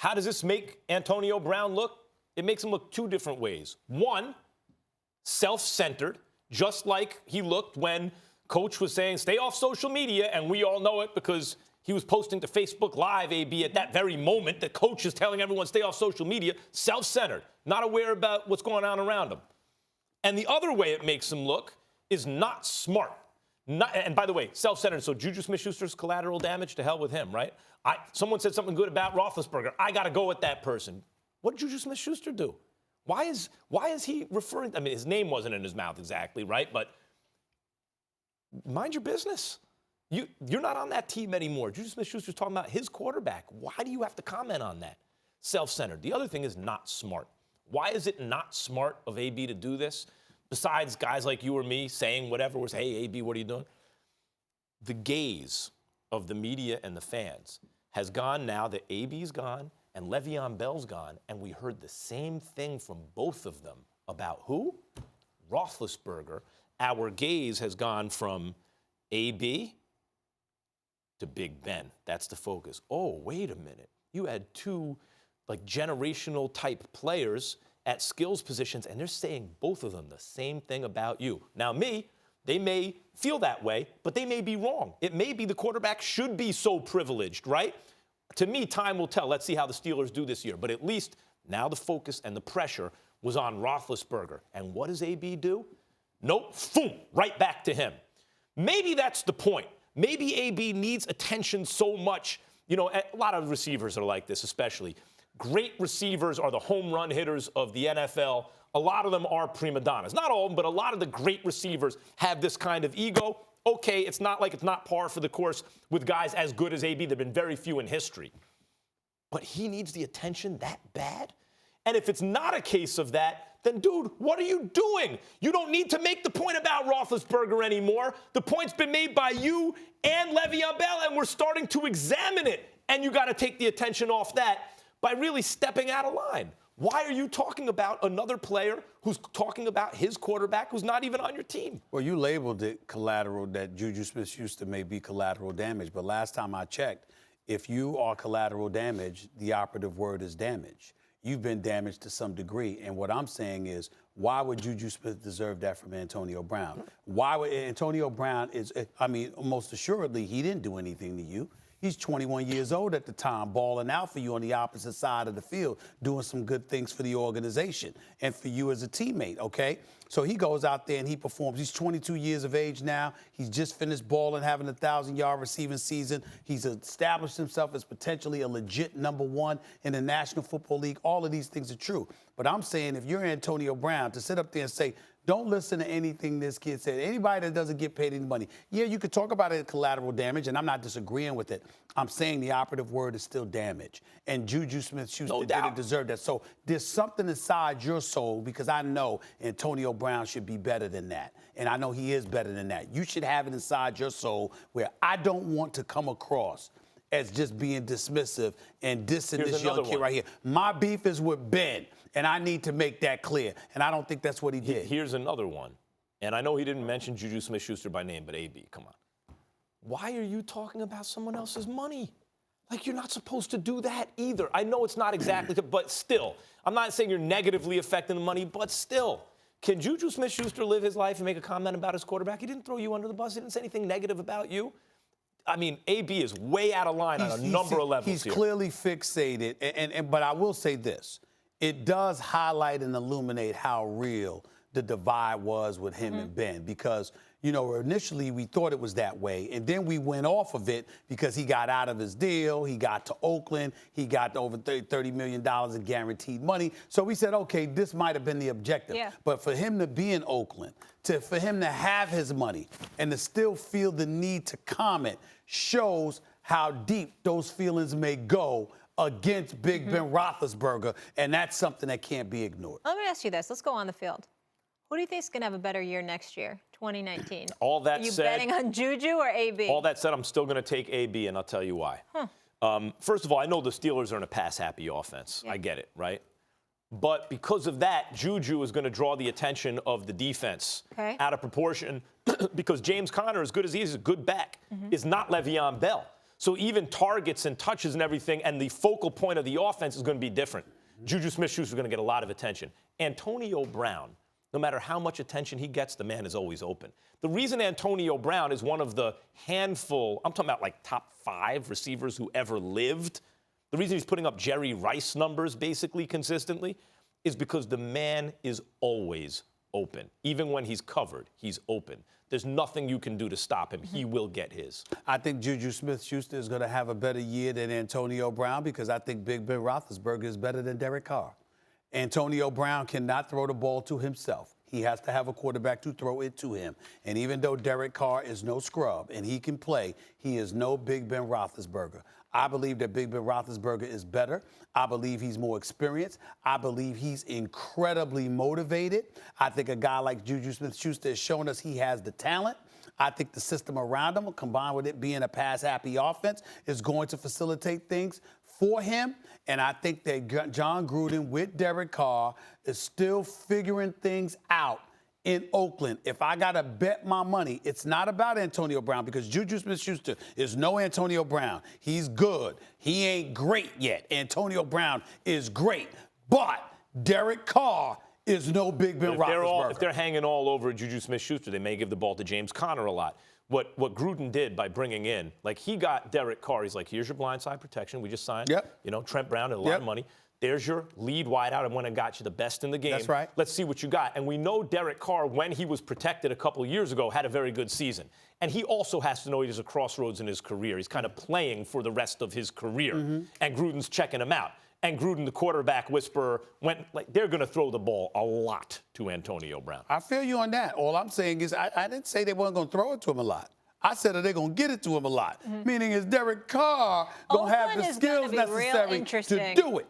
How does this make Antonio Brown look? It makes him look two different ways. One, self-centered, just like he looked when Coach was saying, stay off social media, and we all know it because he was posting to Facebook Live, AB, at that very moment that Coach is telling everyone stay off social media, self-centered, not aware about what's going on around him. And the other way it makes him look is not smart. And by the way, self-centered, so JuJu Smith-Schuster's collateral damage, to hell with him, right? Someone said something good about Roethlisberger. I got to go with that person. What did JuJu Smith-Schuster do? Why is he referring? I mean, his name wasn't in his mouth exactly, right? But mind your business. You're not on that team anymore. JuJu Smith-Schuster's talking about his quarterback. Why do you have to comment on that? Self-centered. The other thing is not smart. Why is it not smart of AB to do this? Besides guys like you or me saying whatever was, hey, AB, what are you doing? The gaze of the media and the fans has gone now that AB's gone and Le'Veon Bell's gone, and we heard the same thing from both of them about who? Roethlisberger. Our gaze has gone from AB to Big Ben. That's the focus. Oh, wait a minute. You had two like generational type players at skills positions, and they're saying both of them the same thing about you. Now, they may feel that way, but they may be wrong. It may be the quarterback should be so privileged, right? To me, time will tell. Let's see how the Steelers do this year. But at least now the focus and the pressure was on Roethlisberger. And what does AB do? Nope, boom, right back to him. Maybe that's the point. Maybe AB needs attention so much. You know, a lot of receivers are like this, especially. Great receivers are the home run hitters of the NFL. A lot of them are prima donnas. Not all of them, but a lot of the great receivers have this kind of ego. Okay, it's not like it's not par for the course with guys as good as AB. There have been very few in history. But he needs the attention that bad? And if it's not a case of that, then, dude, what are you doing? You don't need to make the point about Roethlisberger anymore. The point's been made by you and Le'Veon Bell, and we're starting to examine it. And you got to take the attention off that by really stepping out of line. Why are you talking about another player who's talking about his quarterback who's not even on your team? Well, you labeled it collateral, that JuJu Smith-Schuster may be collateral damage. But last time I checked, if you are collateral damage, the operative word is damage. You've been damaged to some degree. And what I'm saying is, why would JuJu Smith deserve that from Antonio Brown? Why would Antonio Brown most assuredly, he didn't do anything to you. He's 21 years old at the time, balling out for you on the opposite side of the field, doing some good things for the organization and for you as a teammate, okay? So he goes out there and he performs. He's 22 years of age now. He's just finished balling, having a 1,000-yard receiving season. He's established himself as potentially a legit number one in the National Football League. All of these things are true. But I'm saying if you're Antonio Brown, to sit up there and say, don't listen to anything this kid said. Anybody that doesn't get paid any money. Yeah, you could talk about it as collateral damage, and I'm not disagreeing with it. I'm saying the operative word is still damage. And JuJu Smith-Schuster didn't deserve that. So there's something inside your soul, because I know Antonio Brown should be better than that. And I know he is better than that. You should have it inside your soul where I don't want to come across as just being dismissive and dissing this young kid right here. My beef is with Ben, and I need to make that clear. And I don't think that's what he did. Here's another one. And I know he didn't mention JuJu Smith-Schuster by name, but AB, come on. Why are you talking about someone else's money? Like, you're not supposed to do that either. I know it's not exactly, but still. I'm not saying you're negatively affecting the money, but still. Can JuJu Smith-Schuster live his life and make a comment about his quarterback? He didn't throw you under the bus. He didn't say anything negative about you. I mean, AB is way out of line on a number of levels here. He's clearly fixated, but I will say this. It does highlight and illuminate how real the divide was with him and Ben, because, you know, initially we thought it was that way, and then we went off of it because he got out of his deal, he got to Oakland, he got over $30 million in guaranteed money. So we said, okay, this might have been the objective. Yeah. But for him to be in Oakland, for him to have his money and to still feel the need to comment shows how deep those feelings may go against Big Ben Roethlisberger, and that's something that can't be ignored. Let me ask you this. Let's go on the field. Who do you think is going to have a better year next year, 2019? All that said, are you betting on JuJu or AB? All that said, I'm still going to take AB, and I'll tell you why. First of all, I know the Steelers are in a pass-happy offense. Yeah. I get it, right? But because of that, JuJu is going to draw the attention of the defense out of proportion because James Conner, as good as he is a good back, is not Le'Veon Bell. So even targets and touches and everything, and the focal point of the offense is going to be different. JuJu Smith-Schuster is going to get a lot of attention. Antonio Brown, no matter how much attention he gets, the man is always open. The reason Antonio Brown is one of the handful, I'm talking about like top 5 receivers who ever lived, the reason he's putting up Jerry Rice numbers basically consistently is because the man is always open. Even when he's covered, he's open. There's nothing you can do to stop him. He will get his. I think JuJu Smith-Schuster is going to have a better year than Antonio Brown because I think Big Ben Roethlisberger is better than Derek Carr. Antonio Brown cannot throw the ball to himself. He has to have a quarterback to throw it to him. And even though Derek Carr is no scrub and he can play, he is no Big Ben Roethlisberger. I believe that Big Ben Roethlisberger is better. I believe he's more experienced. I believe he's incredibly motivated. I think a guy like JuJu Smith-Schuster has shown us he has the talent. I think the system around him, combined with it being a pass-happy offense, is going to facilitate things for him. And I think that John Gruden with Derek Carr is still figuring things out in Oakland. If I got to bet my money, it's not about Antonio Brown because JuJu Smith-Schuster is no Antonio Brown. He's good. He ain't great yet. Antonio Brown is great. But Derek Carr is no Big Ben Roethlisberger. If they're hanging all over JuJu Smith-Schuster, they may give the ball to James Conner a lot. What Gruden did by bringing in, like he got Derek Carr. He's like, here's your blindside protection. We just signed, Trent Brown and a lot of money. There's your lead wideout. I went and got you the best in the game. That's right. Let's see what you got. And we know Derek Carr, when he was protected a couple of years ago, had a very good season. And he also has to know he's a crossroads in his career. He's kind of playing for the rest of his career. And Gruden's checking him out. And Gruden, the quarterback whisperer, went like they're going to throw the ball a lot to Antonio Brown. I feel you on that. All I'm saying is I didn't say they weren't going to throw it to him a lot. I said that they're going to get it to him a lot. Meaning is Derek Carr going to have the skills necessary to do it.